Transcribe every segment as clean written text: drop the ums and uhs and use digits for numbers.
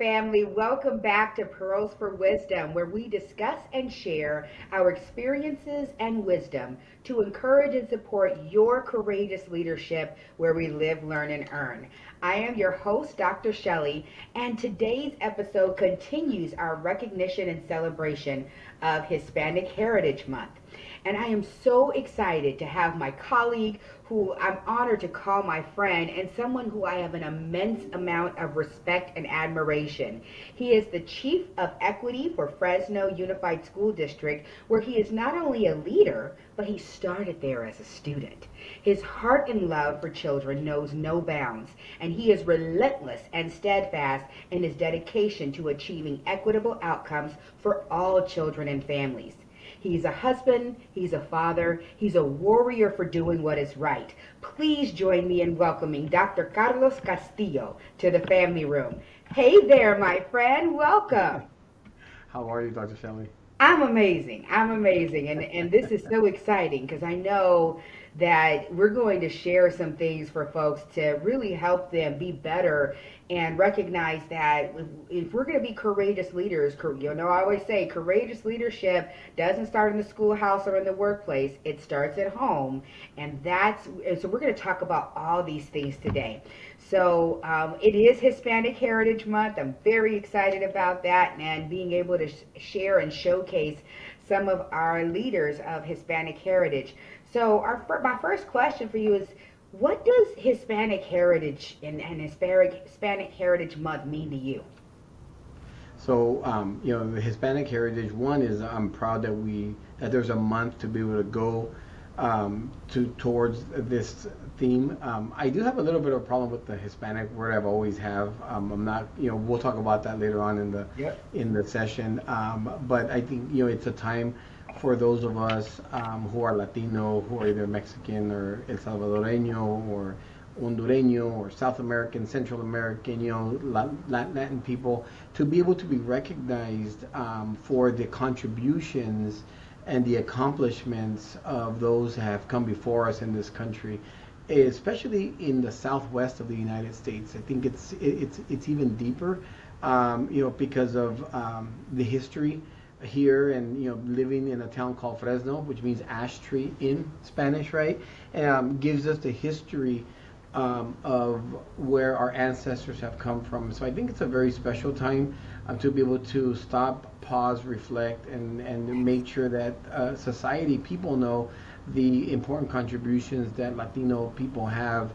family. Welcome back to Pearls for Wisdom, where we discuss and share our experiences and wisdom to encourage and support your courageous leadership where we live, learn, and earn. I am your host, Dr. Shelley, and today's episode continues our recognition and celebration of Hispanic Heritage Month. And I am so excited to have my colleague, who I'm honored to call my friend, and someone who I have an immense amount of respect and admiration. He is the Chief of Equity for Fresno Unified School District, where he is not only a leader, but he started there as a student. His heart and love for children knows no bounds, and he is relentless and steadfast in his dedication to achieving equitable outcomes for all children and families. He's a husband, he's a father, he's a warrior for doing what is right. Please join me in welcoming Dr. Carlos Castillo to the family room. Hey there, my friend, welcome. How are you, Dr. Shelley? I'm amazing. I'm amazing. And this is so exciting because I know that we're going to share some things for folks to really help them be better and recognize that if we're going to be courageous leaders, I always say courageous leadership doesn't start in the schoolhouse or in the workplace. It starts at home. And so we're going to talk about all these things today. So it is Hispanic Heritage Month. I'm very excited about that and being able to share and showcase some of our leaders of Hispanic heritage. So my first question for you is, what does Hispanic Heritage and Hispanic Heritage Month mean to you? So, the Hispanic Heritage one is I'm proud that there's a month to be able to go towards this theme. I do have a little bit of a problem with the Hispanic word. I've always have. I'm not. We'll talk about that later on in the Yep. in the session. But I think it's a time for those of us who are Latino, who are either Mexican or El Salvadoreño or Hondureño or South American, Central American, Latin people, to be able to be recognized for the contributions and the accomplishments of those that have come before us in this country, especially in the southwest of the United States. I think it's even deeper, because of the history here, and living in a town called Fresno, which means ash tree in Spanish, right? Gives us the history of where our ancestors have come from. So I think it's a very special time to be able to stop, pause, reflect, and make sure that society, people know the important contributions that Latino people have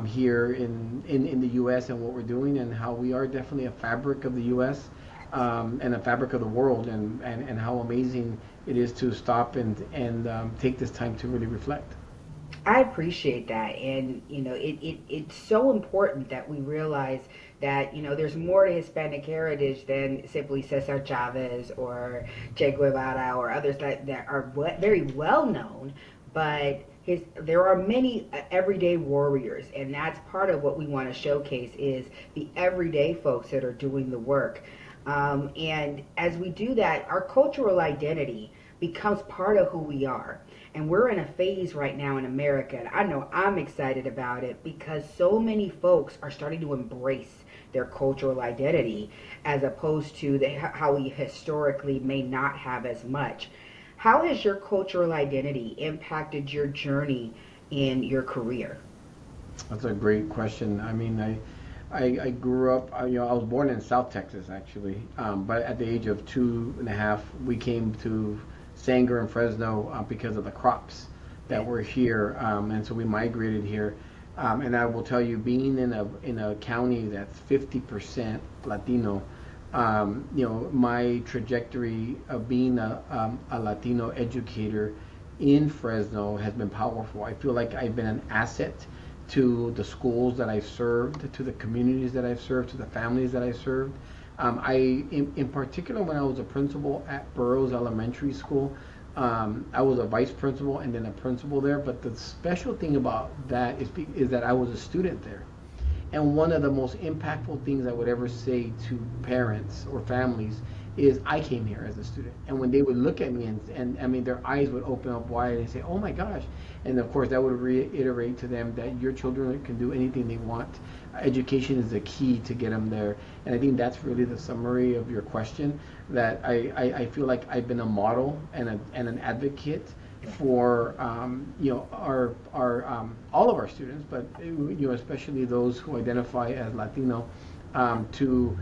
here in the U.S. and what we're doing, and how we are definitely a fabric of the U.S. And a fabric of the world, and how amazing it is to stop and take this time to really reflect. I appreciate that, and it's so important that we realize that there's more to Hispanic heritage than simply Cesar Chavez or Che Guevara or others that are very well known, but there are many everyday warriors, and that's part of what we want to showcase is the everyday folks that are doing the work. And as we do that, our cultural identity becomes part of who we are. And we're in a phase right now in America, and I know I'm excited about it because so many folks are starting to embrace their cultural identity as opposed to how we historically may not have as much. How has your cultural identity impacted your journey in your career? That's a great question. I mean, I grew up, I was born in South Texas actually, but at the age of 2.5, we came to Sanger and Fresno because of the crops that were here, and so we migrated here. And I will tell you, being in a county that's 50% Latino, my trajectory of being a Latino educator in Fresno has been powerful. I feel like I've been an asset to the schools that I've served, to the communities that I've served, to the families that I've served. In particular, when I was a principal at Burroughs Elementary School, I was a vice principal and then a principal there. But the special thing about that is that I was a student there. And one of the most impactful things I would ever say to parents or families is I came here as a student. And when they would look at me and I mean, their eyes would open up wide and say, oh my gosh. And of course, that would reiterate to them that your children can do anything they want. Education is the key to get them there. And I think that's really the summary of your question, that I feel like I've been a model and an advocate for our all of our students, but especially those who identify as Latino, to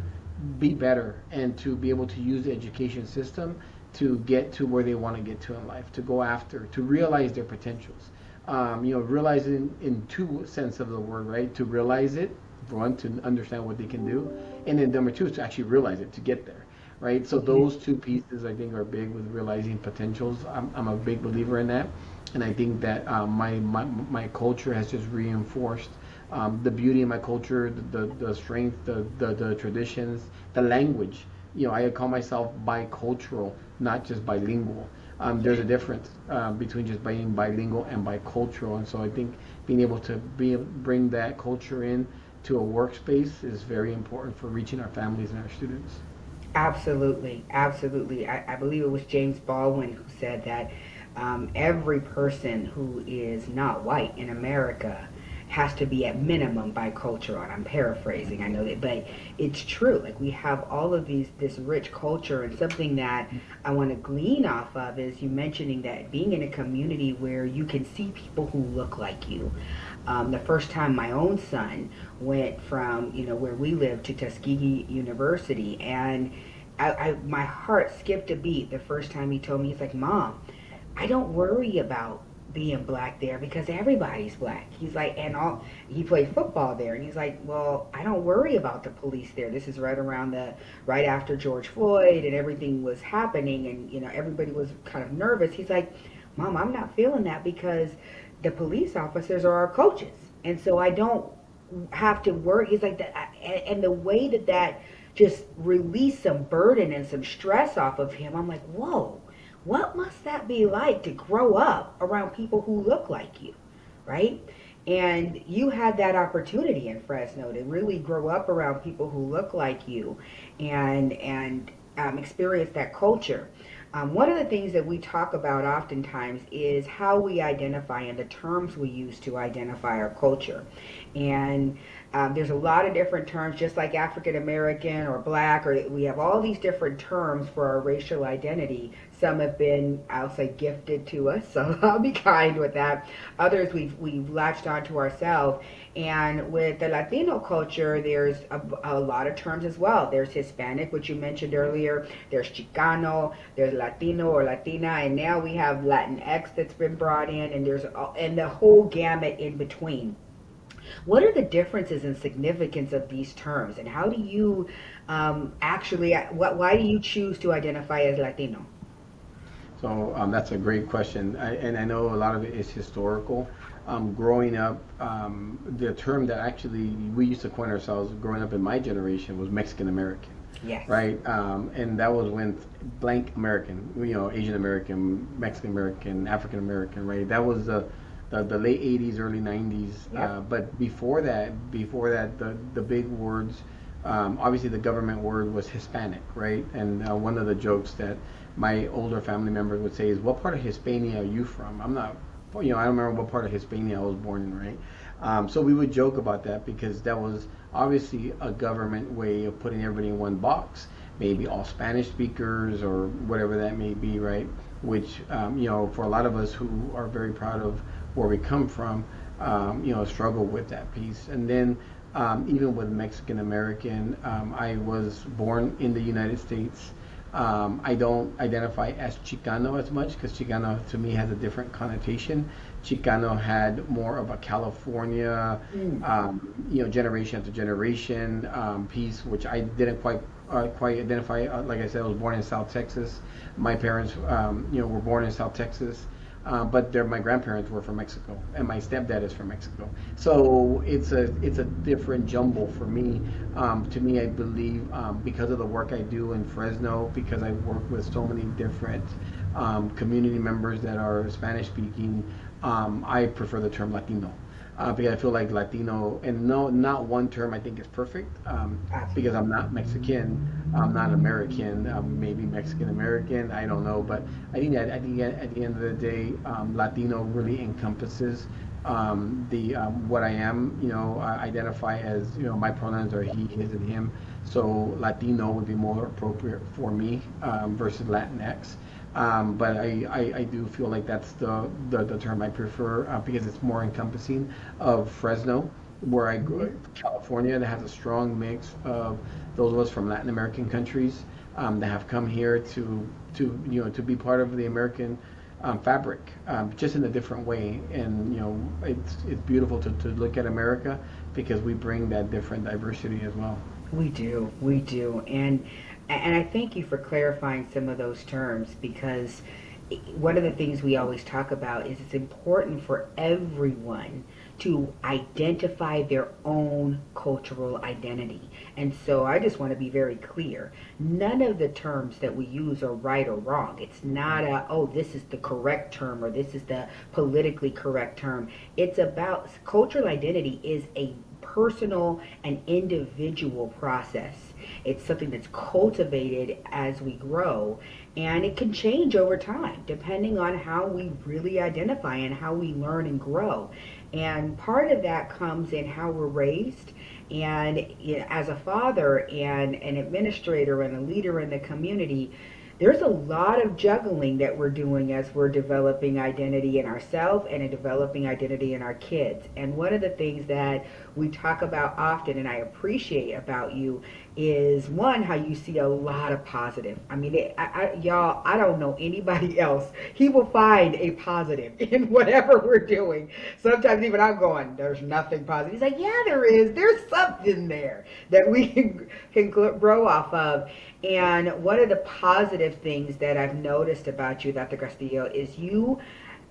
be better and to be able to use the education system to get to where they want to get to in life, to go after, to realize their potentials. Realizing in two sense of the word, right? To realize it, for one, to understand what they can do, and then number two is to actually realize it, to get there, right? So those two pieces I think are big with realizing potentials. I'm a big believer in that, and I think that my culture has just reinforced the beauty of my culture, the strength, the traditions, the language. I call myself bicultural, not just bilingual. There's a difference between just being bilingual and bicultural, and so I think being able to bring that culture in to a workspace is very important for reaching our families and our students. Absolutely, absolutely. I believe it was James Baldwin who said that every person who is not white in America has to be at minimum bicultural. And I'm paraphrasing, I know that, but it's true. Like, we have all of this rich culture, and something that I want to glean off of is you mentioning that being in a community where you can see people who look like you. The first time my own son went from where we live to Tuskegee University, and my heart skipped a beat the first time he told me, he's like, Mom, I don't worry about being black there because everybody's black. He's like, he played football there, and he's like, well, I don't worry about the police there. This is right after George Floyd and everything was happening, and everybody was kind of nervous. He's like, Mom, I'm not feeling that because the police officers are our coaches, and so I don't have to worry. He's like that, and the way that just released some burden and some stress off of him. I'm like, whoa, what must that be like to grow up around people who look like you, right? And you had that opportunity in Fresno to really grow up around people who look like you, and experience that culture. One of the things that we talk about oftentimes is how we identify and the terms we use to identify our culture. And there's a lot of different terms, just like African American or black, or we have all these different terms for our racial identity. Some have been, I'll say, gifted to us, so I'll be kind with that. Others we've latched onto ourselves. And with the Latino culture, there's a lot of terms as well. There's Hispanic, which you mentioned earlier. There's Chicano. There's Latino or Latina, and now we have Latinx that's been brought in, and the whole gamut in between. What are the differences and significance of these terms, and how do you why do you choose to identify as Latino? So that's a great question, and I know a lot of it is historical. Growing up, the term that actually we used to coin ourselves growing up in my generation was Mexican American. Yes. Right, and that was when blank American, Asian American, Mexican American, African American, right? That was the late '80s, early '90s. Yep. But before that, the big words, obviously the government word was Hispanic, right? And one of the jokes that my older family members would say is, "What part of Hispania are you from?" I'm not, I don't remember what part of Hispania I was born in, right? So we would joke about that because that was obviously a government way of putting everybody in one box, maybe all Spanish speakers or whatever that may be, right? Which, for a lot of us who are very proud of where we come from, struggle with that piece. And then even with Mexican American, I was born in the United States. I don't identify as Chicano as much because Chicano to me has a different connotation. Chicano had more of a California, generation after generation piece, which I didn't quite identify. Like I said, I was born in South Texas. My parents, were born in South Texas. But my grandparents were from Mexico, and my stepdad is from Mexico. So it's a different jumble for me. To me, I believe because of the work I do in Fresno, because I work with so many different community members that are Spanish speaking, I prefer the term Latino. Because I feel like Latino, and no, not one term I think is perfect, because I'm not Mexican, not American, maybe Mexican American. I don't know, but I think at the end of the day, Latino really encompasses the what I am. I identify as my pronouns are he, his, and him. So Latino would be more appropriate for me versus Latinx. But I do feel like that's the term I prefer because it's more encompassing of Fresno, where I grew, California, that has a strong mix of those of us from Latin American countries that have come here to be part of the American fabric, just in a different way. And it's beautiful to look at America because we bring that different diversity as well. We do, and I thank you for clarifying some of those terms because one of the things we always talk about is it's important for everyone to identify their own cultural identity. And so I just want to be very clear. None of the terms that we use are right or wrong. It's not oh, this is the correct term or this is the politically correct term. It's about cultural identity is a personal and individual process. It's something that's cultivated as we grow, and it can change over time depending on how we really identify and how we learn and grow. And part of that comes in how we're raised. And as a father and an administrator and a leader in the community, there's a lot of juggling that we're doing as we're developing identity in ourselves and in developing identity in our kids. And one of the things that we talk about often and I appreciate about you is one, how you see a lot of positive. I mean, y'all, I don't know anybody else. He will find a positive in whatever we're doing. Sometimes even I'm going, there's nothing positive. He's like, yeah, there is. There's something there that we can grow off of. And one of the positive things that I've noticed about you, Dr. Castillo, is you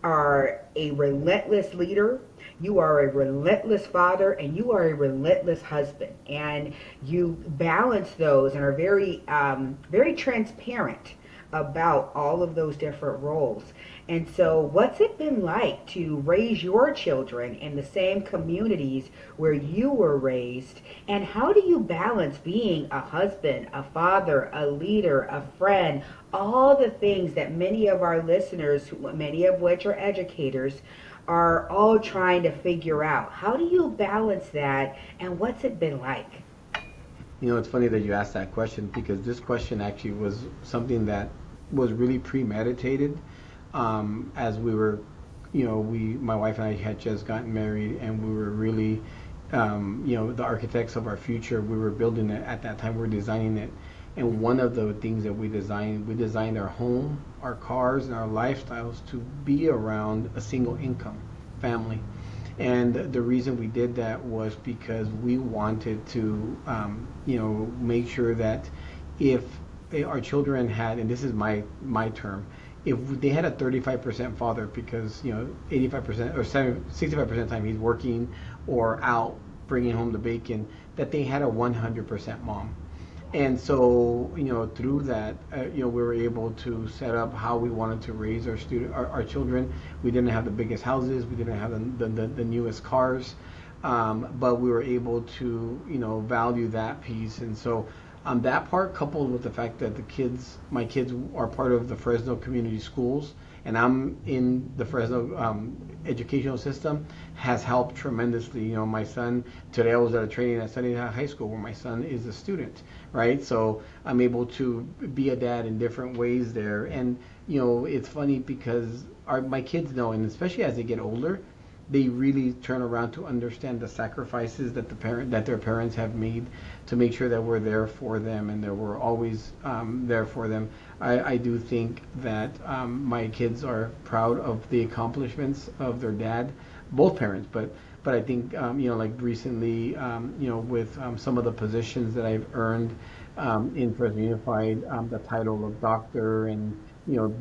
are a relentless leader, you are a relentless father, and you are a relentless husband. And you balance those and are very transparent about all of those different roles. And so, what's it been like to raise your children in the same communities where you were raised? And how do you balance being a husband, a father, a leader, a friend, all the things that many of our listeners, many of which are educators, are all trying to figure out? How do you balance that, and what's it been like? It's funny that you asked that question because this question actually was something that was really premeditated as we were, my wife and I had just gotten married and we were really, the architects of our future. We were building it at that time. We were designing it. And one of the things that we designed our home, our cars, and our lifestyles to be around a single income family. And the reason we did that was because we wanted to, make sure that if our children had, and this is my term, if they had a 35% father because 85% or 65% of the time he's working or out bringing home the bacon, that they had a 100% mom. And so, through that, we were able to set up how we wanted to raise our children. We didn't have the biggest houses, we didn't have the newest cars, but we were able to, value that piece. And so, that part coupled with the fact that my kids are part of the Fresno community schools, and I'm in the Fresno educational system, has helped tremendously. My son, today I was at a training at Sunny High School where my son is a student, right? So I'm able to be a dad in different ways there. And, it's funny because my kids know, and especially as they get older, they really turn around to understand the sacrifices that their parents have made to make sure that we're there for them and that we're always there for them. I do think that my kids are proud of the accomplishments of their dad, both parents, but I think like recently with some of the positions that I've earned in Fresno Unified, the title of doctor and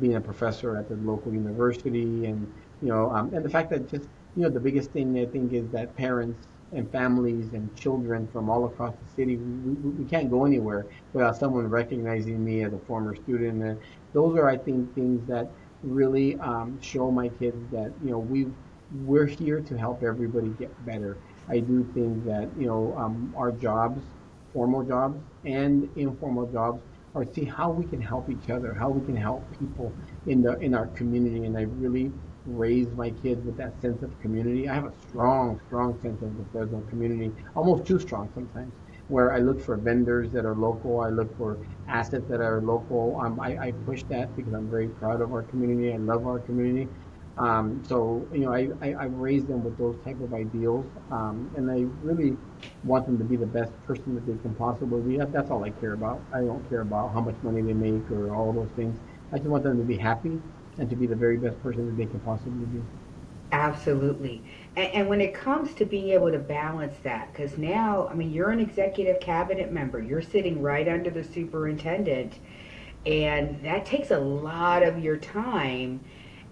being a professor at the local university and the fact that just the biggest thing I think is that parents and families and children from all across the city, we can't go anywhere without someone recognizing me as a former student. And those are, I think, things that really show my kids that we're here to help everybody get better. I do think that our jobs formal jobs and informal jobs, or see how we can help each other, how we can help people in our community. And I really raised my kids with that sense of community. I have a strong sense of the Fresno community, almost too strong sometimes, where I look for vendors that are local. I look for assets that are local. I push that because I'm very proud of our community. I love our community. So, I've raised them with those type of ideals, and I really want them to be the best person that they can possibly be. That's all I care about. I don't care about how much money they make or all those things. I just want them to be happy and to be the very best person that they can possibly be. Absolutely. And when it comes to being able to balance that, because now, I mean, you're an executive cabinet member, you're sitting right under the superintendent, and that takes a lot of your time.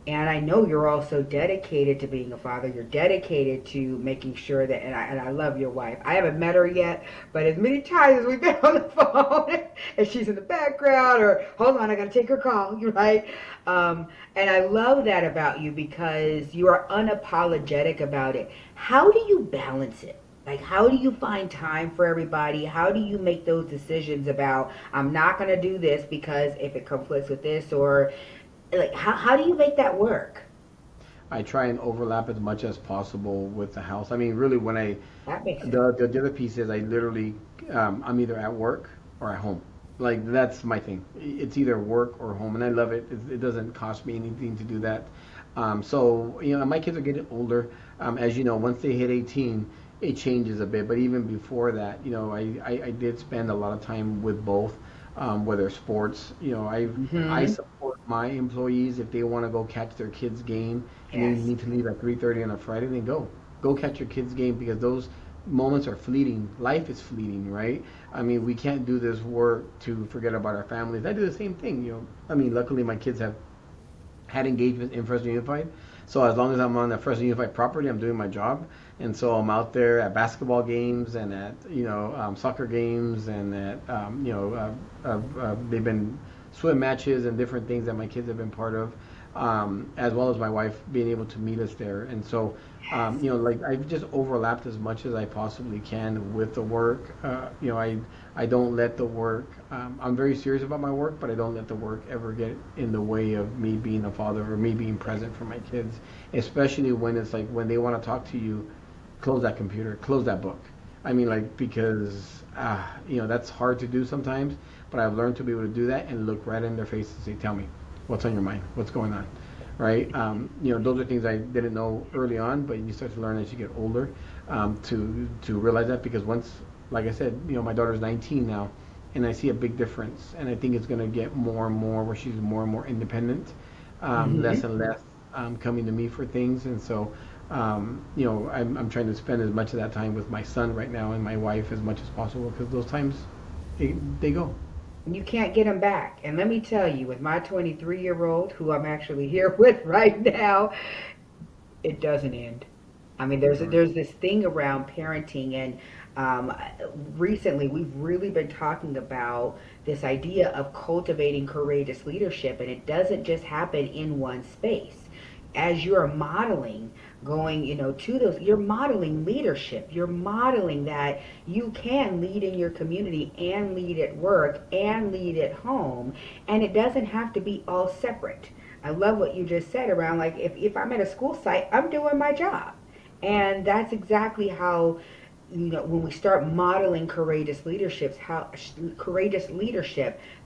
And I know you're also dedicated to being a father. You're dedicated to making sure that, and I love your wife. I haven't met her yet, but as many times as we've been on the phone, and she's in the background, or hold on, I got to take her call, right? And I love that about you because you are unapologetic about it. How do you balance it? Like, how do you find time for everybody? How do you make those decisions about, I'm not going to do this because if it conflicts with this, or like how do you make that work? I try and overlap as much as possible with the house. I mean, really, when I That makes sense. the other piece is I literally I'm either at work or at home. Like that's my thing. It's either work or home, and I love it. It doesn't cost me anything to do that. So my kids are getting older. As you know, once they hit 18, it changes a bit. But even before that, I did spend a lot of time with both. Whether sports, I Mm-hmm. support my employees if they want to go catch their kids' game and they Yes. need to leave at 3:30 on a Friday, then go catch your kids' game because those moments are fleeting. Life is fleeting, right? I mean, we can't do this work to forget about our families. I do the same thing, I mean, luckily my kids have had engagement in Fresno Unified. So as long as I'm on the Fresno Unified property, I'm doing my job, and so I'm out there at basketball games and at soccer games and at they've been swim matches and different things that my kids have been part of, as well as my wife being able to meet us there. And so Yes. like I've just overlapped as much as I possibly can with the work. I don't let the work. I'm very serious about my work, but I don't let the work ever get in the way of me being a father or me being present for my kids. Especially when it's like when they want to talk to you, close that computer, close that book. I mean, like because that's hard to do sometimes, but I've learned to be able to do that and look right in their face and say, "Tell me, what's on your mind? What's going on?" Right? Those are things I didn't know early on, but you start to learn as you get older, to realize that because once, like I said, my daughter's 19 now, and I see a big difference, and I think it's going to get more and more where she's more and more independent, less Mm-hmm. and less coming to me for things, and so. I'm trying to spend as much of that time with my son right now and my wife as much as possible because those times they go. You can't get them back. And let me tell you, with my 23-year-old, who I'm actually here with right now, it doesn't end. I mean, Correct. there's this thing around parenting, and um, recently we've really been talking about this idea of cultivating courageous leadership, and it doesn't just happen in one space. As you're modeling, going, to those, you're modeling leadership. You're modeling that you can lead in your community and lead at work and lead at home, and it doesn't have to be all separate. I love what you just said around like if I'm at a school site, I'm doing my job. And that's exactly how when we start modeling courageous leadership,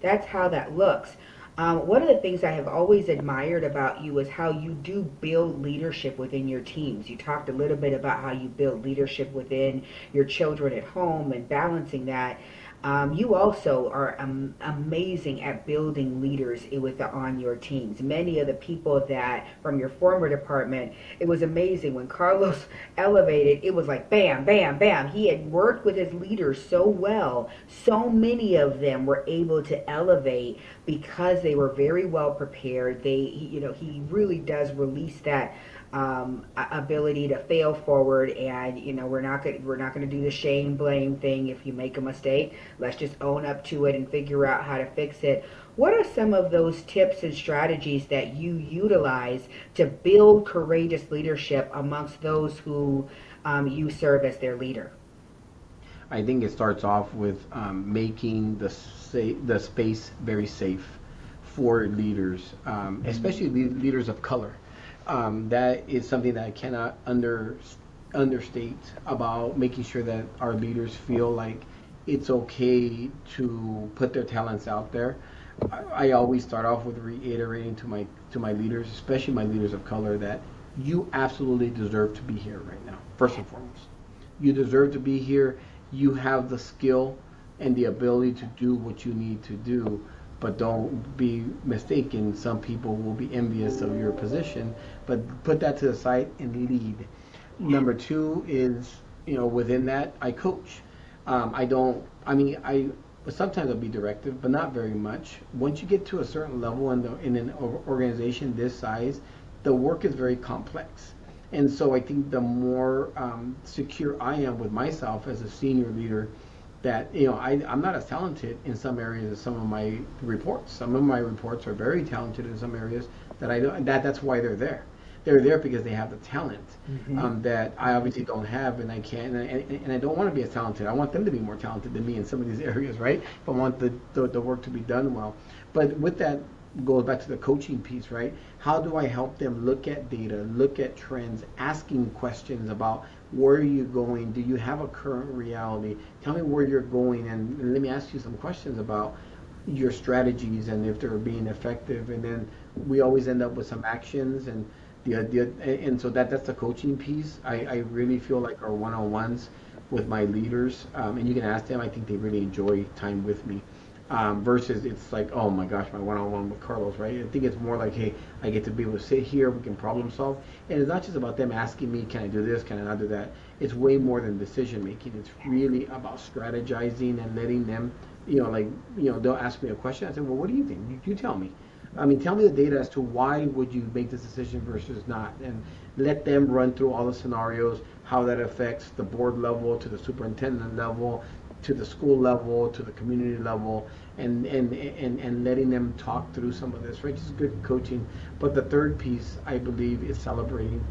that's how that looks. One of the things I have always admired about you is how you do build leadership within your teams. You talked a little bit about how you build leadership within your children at home and balancing that. You also are amazing at building leaders on your teams. Many of the people that from your former department, it was amazing when Carlos elevated. It was like bam, bam, bam. He had worked with his leaders so well. So many of them were able to elevate because they were very well prepared. He really does release that ability to fail forward, and we're not going to do the shame blame thing. If you make a mistake, let's just own up to it and figure out how to fix it. What are some of those tips and strategies that you utilize to build courageous leadership amongst those who you serve as their leader? I think it starts off with making the space very safe for leaders, especially leaders of color. That is something that I cannot understate about making sure that our leaders feel like it's okay to put their talents out there. I always start off with reiterating to my leaders, especially my leaders of color, that you absolutely deserve to be here right now. First and foremost, you deserve to be here. You have the skill and the ability to do what you need to do, but don't be mistaken. Some people will be envious of your position, but put that to the side and lead. Number two is, within that, I coach. I don't, I mean, I sometimes I'll be directive, but not very much. Once you get to a certain level in an organization this size, the work is very complex. And so I think the more secure I am with myself as a senior leader, that I'm not as talented in some areas as some of my reports. Some of my reports are very talented in some areas that I don't. That's why they're there. They're there because they have the talent that I obviously don't have, and I can't. And I don't want to be as talented. I want them to be more talented than me in some of these areas, right? If I want the work to be done well. But with that goes back to the coaching piece, right? How do I help them look at data, look at trends, asking questions about where are you going? Do you have a current reality? Tell me where you're going, and let me ask you some questions about your strategies and if they're being effective. And then we always end up with some actions and and so that's the coaching piece. I really feel like our one-on-ones with my leaders, and you can ask them, I think they really enjoy time with me. Versus it's like, oh my gosh, my one-on-one with Carlos, right? I think it's more like, hey, I get to be able to sit here, we can problem solve. And it's not just about them asking me, can I do this, can I not do that? It's way more than decision making. It's really about strategizing and letting them, they'll ask me a question. I say, well, what do you think? You tell me. I mean, tell me the data as to why would you make this decision versus not, and let them run through all the scenarios, how that affects the board level, to the superintendent level, to the school level, to the community level, and letting them talk through some of this, right? Just good coaching. But the third piece, I believe, is celebrating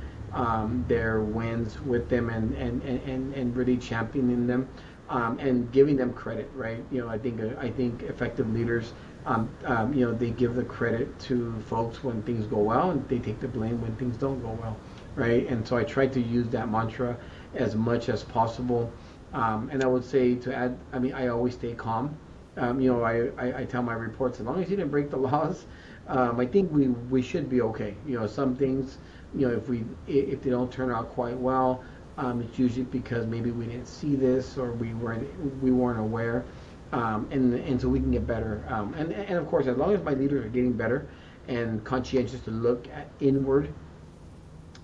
their wins with them and really championing them and giving them credit, right? I think effective leaders, they give the credit to folks when things go well, and they take the blame when things don't go well, right? And so I try to use that mantra as much as possible. And I would say to add, I always stay calm. I tell my reports, as long as you didn't break the laws, I think we should be okay. Some things, if they don't turn out quite well, it's usually because maybe we didn't see this or we weren't aware. And so we can get better. And of course, as long as my leaders are getting better and conscientious to look inward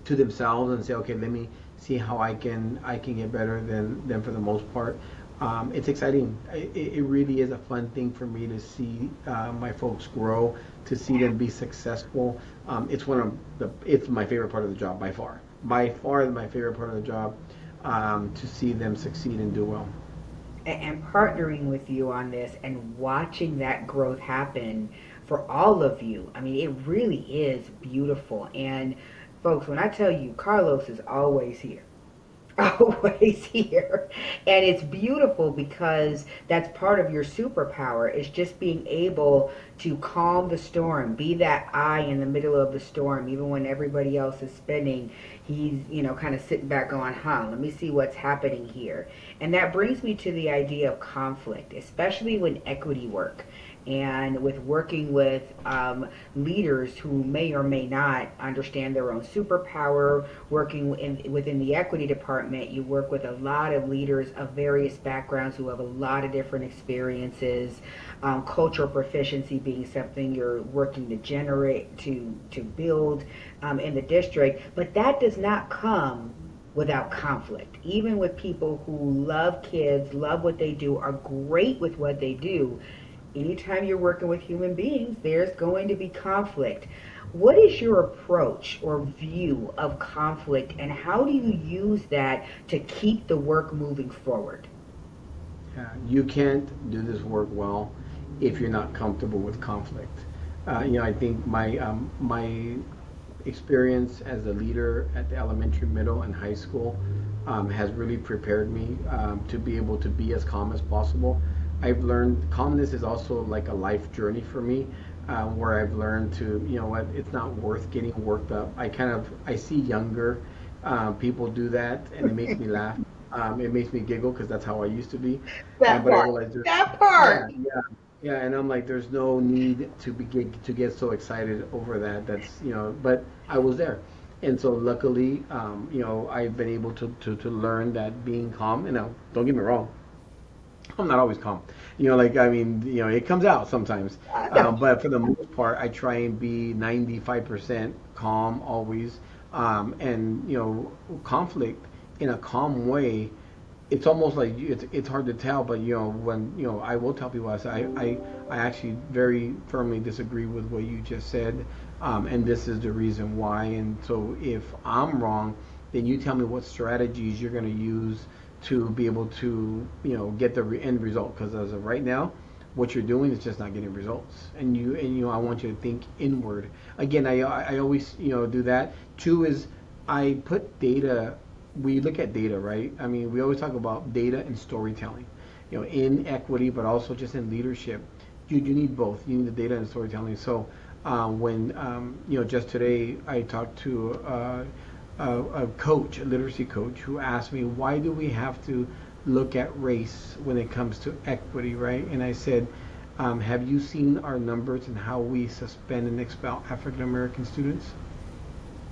to themselves and say, okay, let me see how I can get better than for the most part. It's exciting. It really is a fun thing for me to see my folks grow, to see them be successful. It's my favorite part of the job by far. By far my favorite part of the job, to see them succeed and do well. And partnering with you on this and watching that growth happen for all of you. I mean, it really is beautiful. And folks, when I tell you, Carlos is always here. Always here. And it's beautiful because that's part of your superpower, is just being able to calm the storm, be that eye in the middle of the storm, even when everybody else is spinning. He's, kind of sitting back going, let me see what's happening here. And that brings me to the idea of conflict, especially when equity work. And with working with leaders who may or may not understand their own superpower, working within the equity department, you work with a lot of leaders of various backgrounds who have a lot of different experiences. Cultural proficiency being something you're working to generate, to build in the district. But that does not come without conflict. Even with people who love kids, love what they do, are great with what they do, anytime you're working with human beings, there's going to be conflict. What is your approach or view of conflict, and how do you use that to keep the work moving forward? You can't do this work well if you're not comfortable with conflict. I think my experience as a leader at the elementary, middle, and high school has really prepared me to be able to be as calm as possible. I've learned calmness is also like a life journey for me, where I've learned to, you know what, it's not worth getting worked up. I see younger people do that, and it makes me laugh. It makes me giggle because that's how I used to be. That But I part. realize there's, That yeah, part. yeah, yeah, and I'm like, there's no need to get so excited over that. That's, you know, but I was there, and so luckily, you know, I've been able to learn that being calm. And now, don't get me wrong, I'm not always calm. You know, like, I mean, you know, it comes out sometimes. I know. But for the most part, I try and be 95% calm always. And, you know, conflict in a calm way, it's almost like it's hard to tell, but, you know, when, you know, I will tell people, I actually very firmly disagree with what you just said. And this is the reason why. And so if I'm wrong, then you tell me what strategies you're going to use to be able to, you know, get the end result. Because as of right now, what you're doing is just not getting results. And you know, I want you to think inward. Again, I always, you know, do that. Two is I put data. We look at data, right? I mean, we always talk about data and storytelling. You know, in equity, but also just in leadership, you need both. You need the data and storytelling. So when you know, just today I talked to a coach, a literacy coach, who asked me, why do we have to look at race when it comes to equity, right? And I said, have you seen our numbers and how we suspend and expel African American students?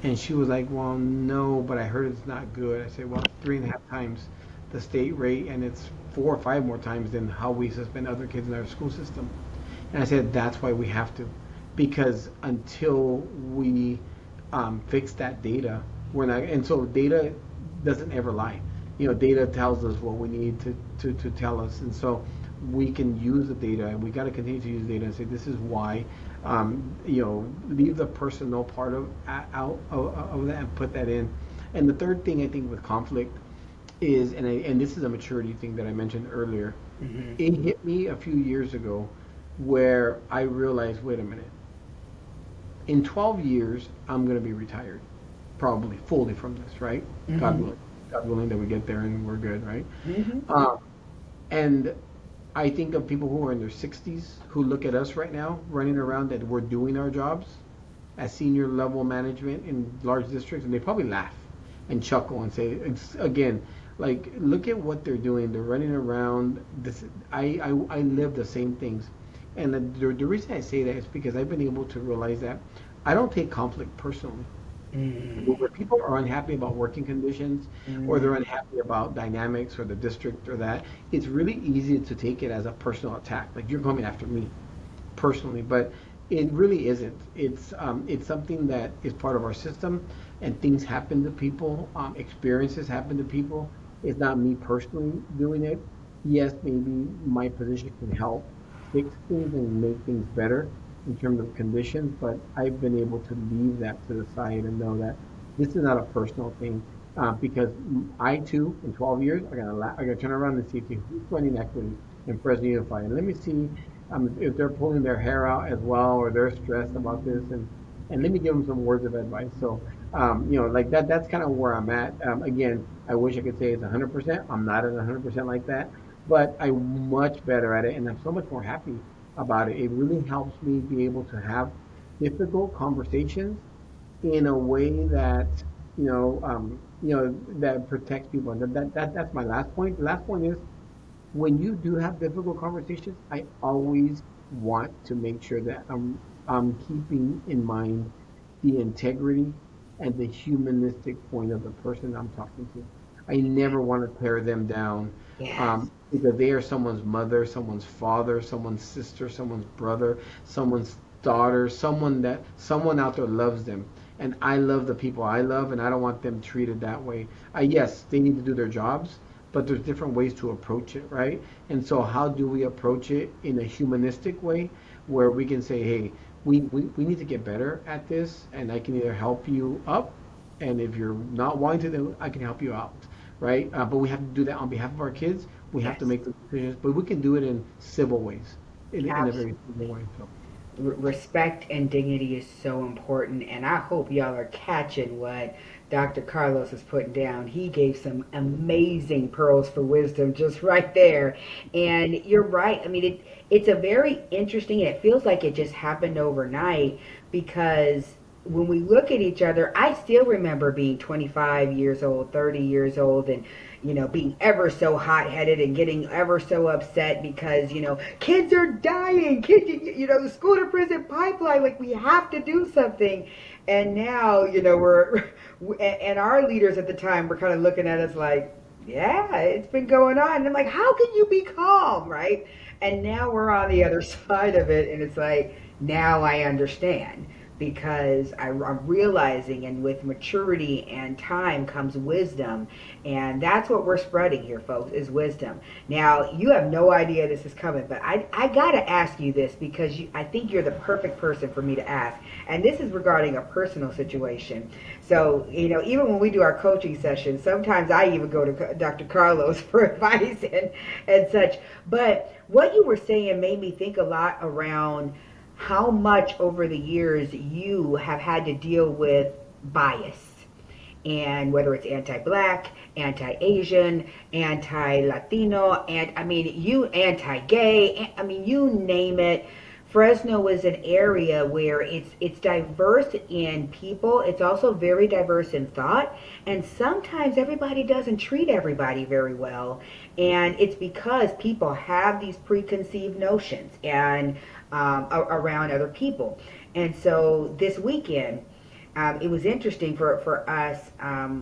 And she was like, well, no, but I heard it's not good. I said, well, 3.5 times the state rate, and it's 4 or 5 more times than how we suspend other kids in our school system. And I said, that's why we have to. Because until we fix that data, we're not, and so data doesn't ever lie. You know, data tells us what we need to tell us. And so we can use the data, and we got to continue to use data and say, this is why, you know, leave the personal part of that and put that in. And the third thing I think with conflict is, and this is a maturity thing that I mentioned earlier, it hit me a few years ago where I realized, wait a minute, in 12 years, I'm going to be retired, probably fully from this, right? God willing. God willing that we get there and we're good, right? And I think of people who are in their 60s who look at us right now running around that we're doing our jobs as senior level management in large districts, and they probably laugh and chuckle and say, again, like, look at what they're doing. They're running around. I live the same things. And the reason I say that is because I've been able to realize that I don't take conflict personally. Where people are unhappy about working conditions, or they're unhappy about dynamics or the district or that, it's really easy to take it as a personal attack. Like, you're coming after me personally, but it really isn't. It's something that is part of our system, and things happen to people. Experiences happen to people. It's not me personally doing it. Yes, maybe my position can help fix things and make things better in terms of conditions, but I've been able to leave that to the side and know that this is not a personal thing. Because I too, in 12 years, I gotta turn around and see, okay, who's running equity in Fresno Unified, and let me see if they're pulling their hair out as well, or they're stressed about this, and let me give them some words of advice. So, you know, like that. That's kind of where I'm at. Again, I wish I could say it's 100%. I'm not at 100% like that, but I'm much better at it, and I'm so much more happy about it. It really helps me be able to have difficult conversations in a way that, you know, that protects people. And that's my last point. The last point is, when you do have difficult conversations, I always want to make sure that I'm keeping in mind the integrity and the humanistic point of the person I'm talking to. I never want to tear them down, Yes. because they are someone's mother, someone's father, someone's sister, someone's brother, someone's daughter, someone out there loves them. And I love the people I love, and I don't want them treated that way. Yes, they need to do their jobs, but there's different ways to approach it, right? And so, how do we approach it in a humanistic way where we can say, hey, we need to get better at this, and I can either help you up, and if you're not wanting to, then I can help you out, right? But we have to do that on behalf of our kids. We have to Yes. make the decisions, but we can do it in civil ways, in a very civil way. So. respect and dignity is so important, and I hope y'all are catching what Dr. Carlos is putting down. He gave some amazing pearls for wisdom just right there. And you're right. I mean, it's a very interesting, and it feels like it just happened overnight because when we look at each other, I still remember being 25 years old, 30 years old, and being ever so hot-headed and getting ever so upset because kids are dying, kids, the school to prison pipeline, like we have to do something. And now we're and our leaders at the time were kind of looking at us like, yeah, it's been going on. And I'm like, how can you be calm, right? And now we're on the other side of it, and it's like, now I understand because I'm realizing, and with maturity and time comes wisdom, and that's what we're spreading here, folks, is wisdom. Now, you have no idea this is coming, but I gotta ask you this because I think you're the perfect person for me to ask, and this is regarding a personal situation. So, even when we do our coaching sessions, sometimes I even go to Dr. Carlos for advice and such. But what you were saying made me think a lot around how much over the years you have had to deal with bias, and whether it's anti-black, anti-Asian, anti-Latino, and I mean you anti-gay, I mean you name it. Fresno is an area where it's diverse in people. It's also very diverse in thought, and sometimes everybody doesn't treat everybody very well, and it's because people have these preconceived notions and around other people. And so this weekend, it was interesting for us.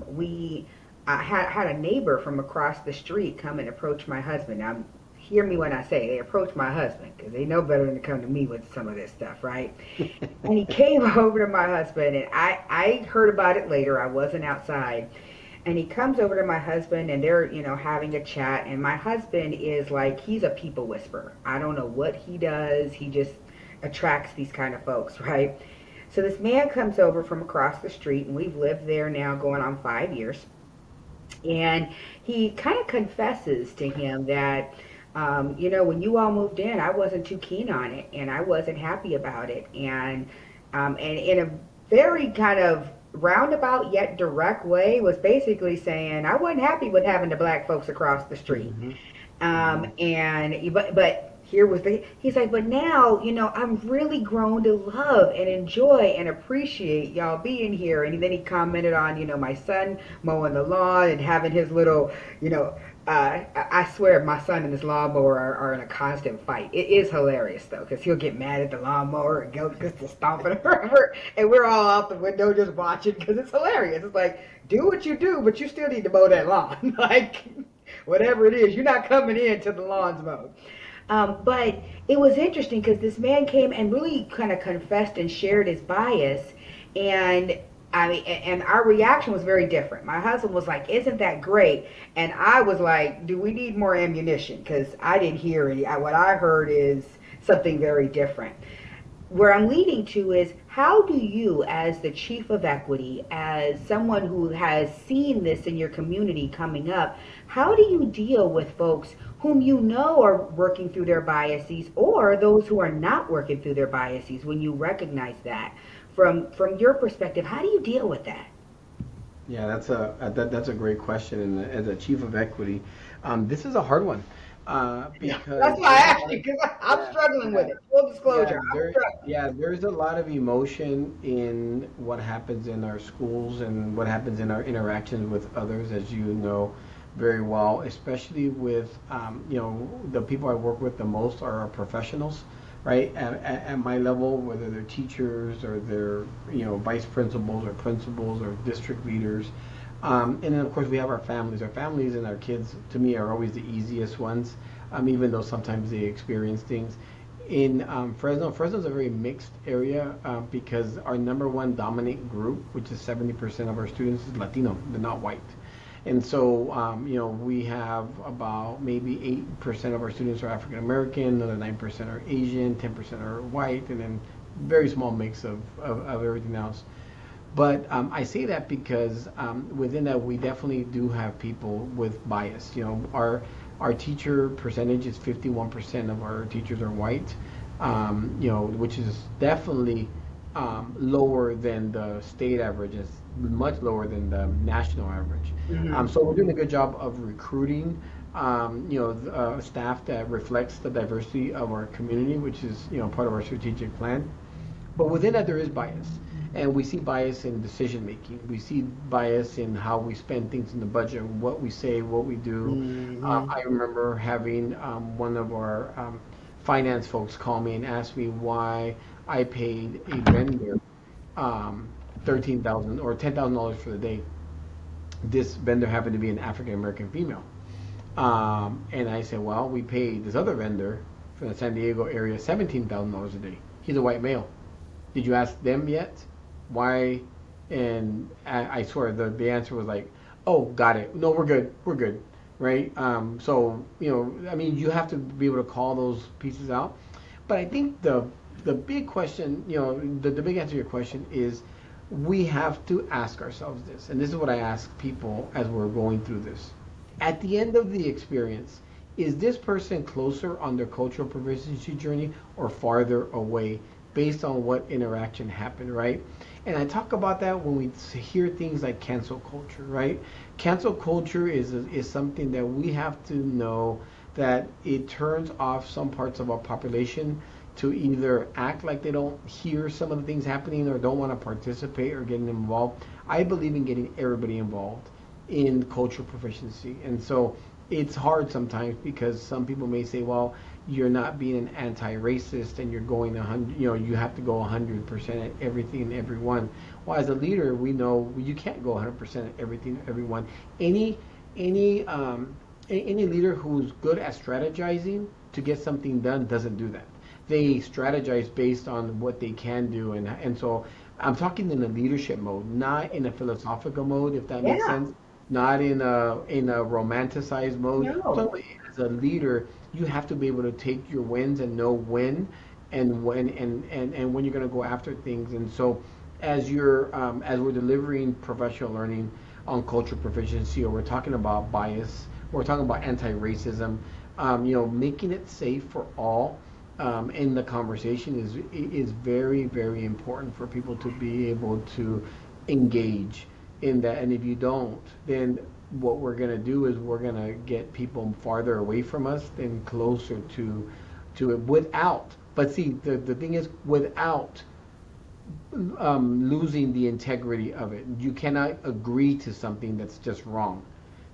We had a neighbor from across the street come and approach my husband. Now, hear me when I say they approached my husband because they know better than to come to me with some of this stuff, right? And he came over to my husband, and I heard about it later. I wasn't outside. And he comes over to my husband, and they're, having a chat. And my husband is like, he's a people whisperer. I don't know what he does. He just attracts these kind of folks, right? So this man comes over from across the street, and we've lived there now going on 5 years. And he kind of confesses to him that, when you all moved in, I wasn't too keen on it, and I wasn't happy about it. And in a very kind of roundabout yet direct way, was basically saying I wasn't happy with having the black folks across the street. But here was he's like, but now, I'm really grown to love and enjoy and appreciate y'all being here. And then he commented on, my son mowing the lawn and having his little, I swear my son and his lawnmower are in a constant fight. It is hilarious though, because he'll get mad at the lawnmower and go to stomping it forever, and we're all out the window just watching because it's hilarious. It's like, do what you do, but you still need to mow that lawn. Like, whatever it is, you're not coming in till the lawn's mowed. But it was interesting because this man came and really kind of confessed and shared his bias, and and our reaction was very different. My husband was like, "Isn't that great?" And I was like, "Do we need more ammunition?" Because I didn't hear any. What I heard is something very different. Where I'm leading to is, how do you, as the chief of equity, as someone who has seen this in your community coming up, how do you deal with folks whom you know are working through their biases, or those who are not working through their biases, when you recognize that? From your perspective, how do you deal with that? Yeah, that's a great question. And as a chief of equity, this is a hard one because That's why I asked you, because I'm struggling with it. Full disclosure, I'm struggling. there's a lot of emotion in what happens in our schools and what happens in our interactions with others, as you know very well, especially with the people I work with the most are our professionals, right? At my level, whether they're teachers or they're vice principals or principals or district leaders. And then of course we have our families. Our families and our kids, to me, are always the easiest ones, even though sometimes they experience things. In Fresno's a very mixed area because our number one dominant group, which is 70% of our students, is Latino. They're not white. And so, we have about maybe 8% of our students are African American, another 9% are Asian, 10% are white, and then very small mix of everything else. But I say that because within that, we definitely do have people with bias. Our teacher percentage is 51% of our teachers are white. which is definitely lower than the state average, is much lower than the national average. Hmm. So we're doing a good job of recruiting, staff that reflects the diversity of our community, which is, part of our strategic plan. But within that, there is bias. And we see bias in decision making. We see bias in how we spend things in the budget, what we say, what we do. Hmm. I remember having one of our finance folks call me and ask me why I paid a vendor um, 13,000 or $10,000 for the day. This vendor happened to be an African American female. And I said, well, we paid this other vendor from the San Diego area $17,000 a day. He's a white male. Did you ask them yet? Why? And I swear the answer was like, oh, got it. No, we're good, right? So I mean, you have to be able to call those pieces out. But I think the big question, the big answer to your question is we have to ask ourselves this, and this is what I ask people as we're going through this. At the end of the experience, is this person closer on their cultural proficiency journey or farther away based on what interaction happened, right? And I talk about that when we hear things like cancel culture, right? Cancel culture is something that we have to know that it turns off some parts of our population to either act like they don't hear some of the things happening or don't want to participate or get involved. I believe in getting everybody involved in cultural proficiency. And so it's hard sometimes because some people may say, well, you're not being an anti-racist and you're going 100, you have to go 100% at everything and everyone. Well, as a leader, we know you can't go 100% at everything and everyone. Any any any leader who's good at strategizing to get something done doesn't do that. They strategize based on what they can do, and so I'm talking in a leadership mode, not in a philosophical mode, if that makes Yeah. sense. Not in a romanticized mode. No. So as a leader, you have to be able to take your wins and know when and when you're going to go after things. And so as we're delivering professional learning on cultural proficiency, or we're talking about bias, or we're talking about anti-racism, making it safe for all in the conversation is very, very important for people to be able to engage in that. And if you don't, then what we're going to do is we're going to get people farther away from us than closer to it without. But see, the thing is, without losing the integrity of it. You cannot agree to something that's just wrong.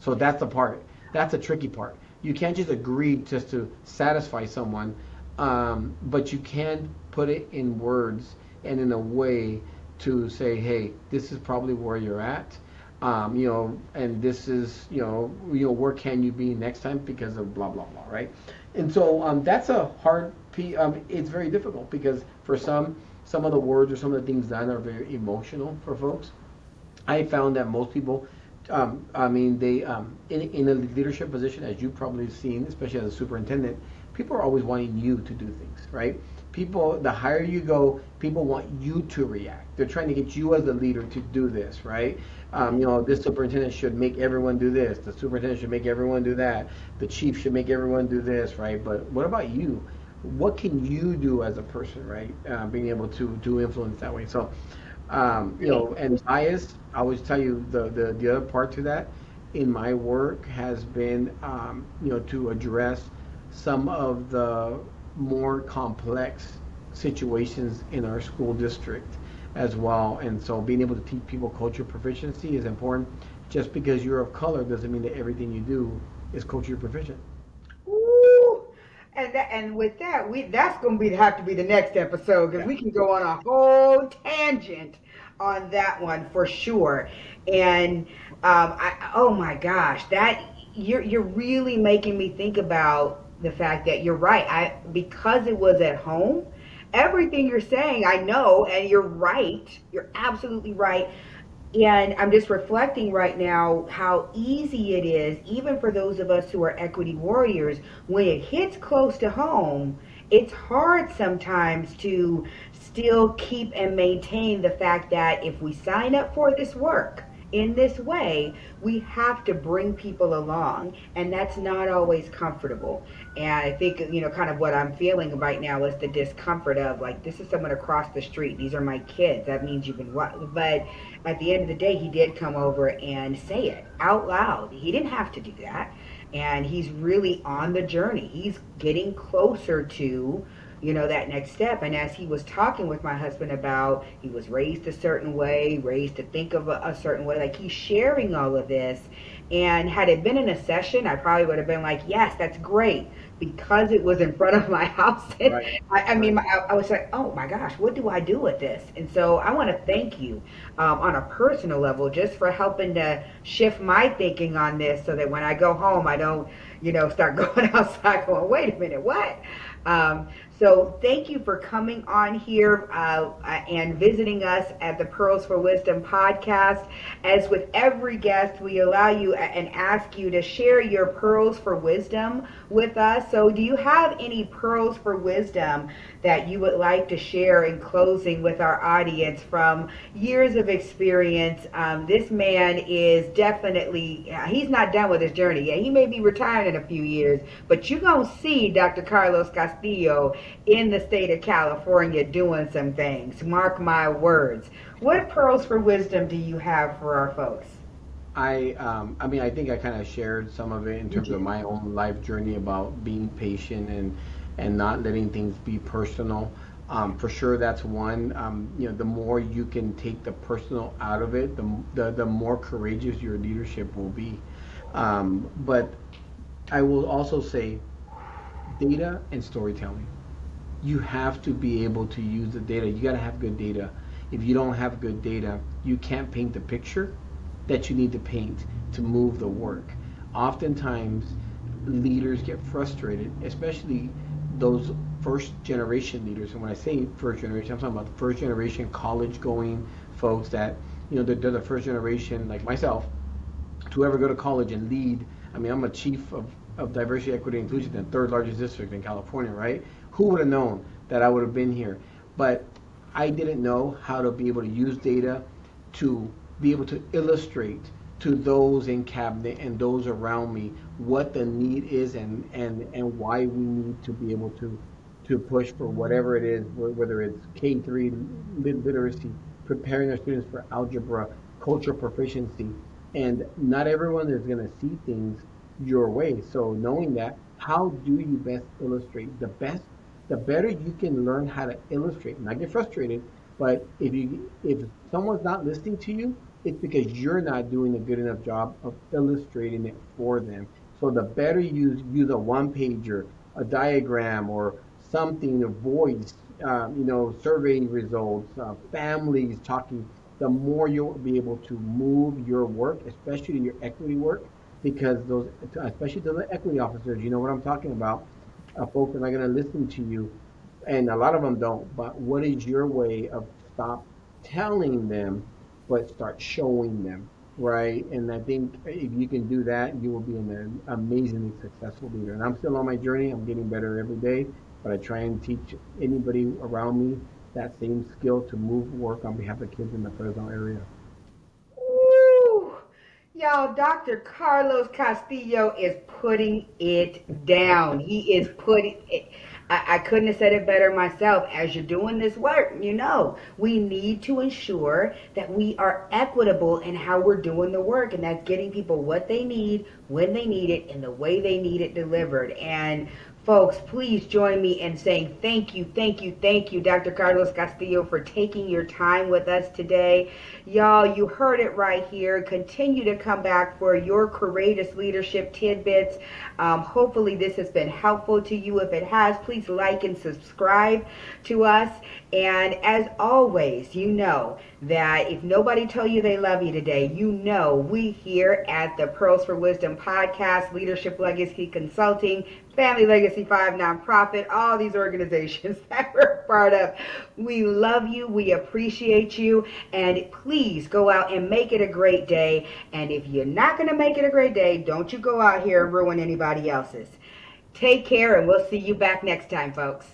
So that's the part. That's a tricky part. You can't just agree just to satisfy someone, but you can put it in words and in a way to say, hey, this is probably where you're at. And this is, where can you be next time because of blah blah blah, right? And so that's a hard. It's very difficult because for some of the words or some of the things done are very emotional for folks. I found that most people, I mean, they in a leadership position, as you've probably seen, especially as a superintendent, people are always wanting you to do things, right? People, the higher you go, people want you to react. They're trying to get you as the leader to do this, right? This superintendent should make everyone do this. The superintendent should make everyone do that. The chief should make everyone do this, right? But what about you? What can you do as a person, right? Being able to influence that way. So, Right. and bias. I always tell you the other part to that in my work has been, to address some of the more complex situations in our school district as well. And so being able to teach people culture proficiency is important. Just because you're of color doesn't mean that everything you do is culture proficient. Ooh. And with that, we that's gonna be have to be the next episode because Yeah. we can go on a whole tangent on that one for sure. And oh my gosh, that you're really making me think about the fact that you're right. I because it was at home, everything you're saying, I know, and you're right. You're absolutely right. And I'm just reflecting right now how easy it is, even for those of us who are equity warriors, when it hits close to home, it's hard sometimes to still keep and maintain the fact that if we sign up for this work in this way, we have to bring people along, and that's not always comfortable. And I think, kind of what I'm feeling right now is the discomfort of, like, this is someone across the street. These are my kids. That means you've been what? But at the end of the day, he did come over and say it out loud. He didn't have to do that. And he's really on the journey. He's getting closer to, that next step. And as he was talking with my husband about, he was raised a certain way, raised to think of a certain way, like, he's sharing all of this. And had it been in a session, I probably would have been like, yes, that's great, because it was in front of my house. And Right. I mean, I was like, oh my gosh, what do I do with this? And so I want to thank you, on a personal level, just for helping to shift my thinking on this, so that when I go home, I don't, start going outside going, wait a minute, what? Um, so thank you for coming on here, and visiting us at the Pearls for Wisdom podcast. As with every guest, we allow you and ask you to share your pearls for wisdom with us. So do you have any pearls for wisdom that you would like to share in closing with our audience from years of experience? This man is definitely, he's not done with his journey yet. He may be retired in a few years, but you're going to see Dr. Carlos Castillo in the state of California doing some things. Mark my words. What pearls for wisdom do you have for our folks? I mean, I think I kind of shared some of it in terms of my own life journey about being patient and not letting things be personal. For sure, that's one. The more you can take the personal out of it, the more courageous your leadership will be. But I will also say, data and storytelling. You have to be able to use the data. You got to have good data. If you don't have good data, you can't paint the picture that you need to paint to move the work. Oftentimes, leaders get frustrated, especially those first generation leaders. And when I say first generation, I'm talking about the first generation college going folks that, they're the first generation, like myself, to ever go to college and lead. I mean, I'm a chief of diversity, equity, inclusion in the third largest district in California, right? Who would have known that I would have been here? But I didn't know how to be able to use data to be able to illustrate to those in cabinet and those around me what the need is, and why we need to be able to push for whatever it is, whether it's K3 literacy, preparing our students for algebra, cultural proficiency. And not everyone is going to see things your way. So knowing that, how do you best illustrate? The better you can learn how to illustrate, not get frustrated, but if someone's not listening to you, it's because you're not doing a good enough job of illustrating it for them. So the better you use a one pager, a diagram, or something, a voice, survey results, families talking, the more you'll be able to move your work, especially your equity work, because those, especially to the equity officers, you know what I'm talking about. Folks are not going to listen to you, and a lot of them don't. But what is your way of stop telling them, but start showing them, right? And I think if you can do that, you will be an amazingly successful leader. And I'm still on my journey. I'm getting better every day, but I try and teach anybody around me that same skill to move work on behalf of kids in the Fresno area. Woo! Y'all, Dr. Carlos Castillo is putting it down. He is putting it. I couldn't have said it better myself. As you're doing this work, we need to ensure that we are equitable in how we're doing the work, and that's getting people what they need, when they need it, and the way they need it delivered. And folks, please join me in saying thank you, thank you, thank you, Dr. Carlos Castillo, for taking your time with us today. Y'all, you heard it right here. Continue to come back for your courageous leadership tidbits. Hopefully this has been helpful to you. If it has, please like and subscribe to us. And as always, you know that if nobody told you they love you today, we here at the Pearls for Wisdom podcast, Leadership Legacy Consulting, Family Legacy 5 nonprofit, all these organizations that we're part of. We love you. We appreciate you. And please go out and make it a great day. And if you're not going to make it a great day, don't you go out here and ruin anybody else's. Take care, and we'll see you back next time, folks.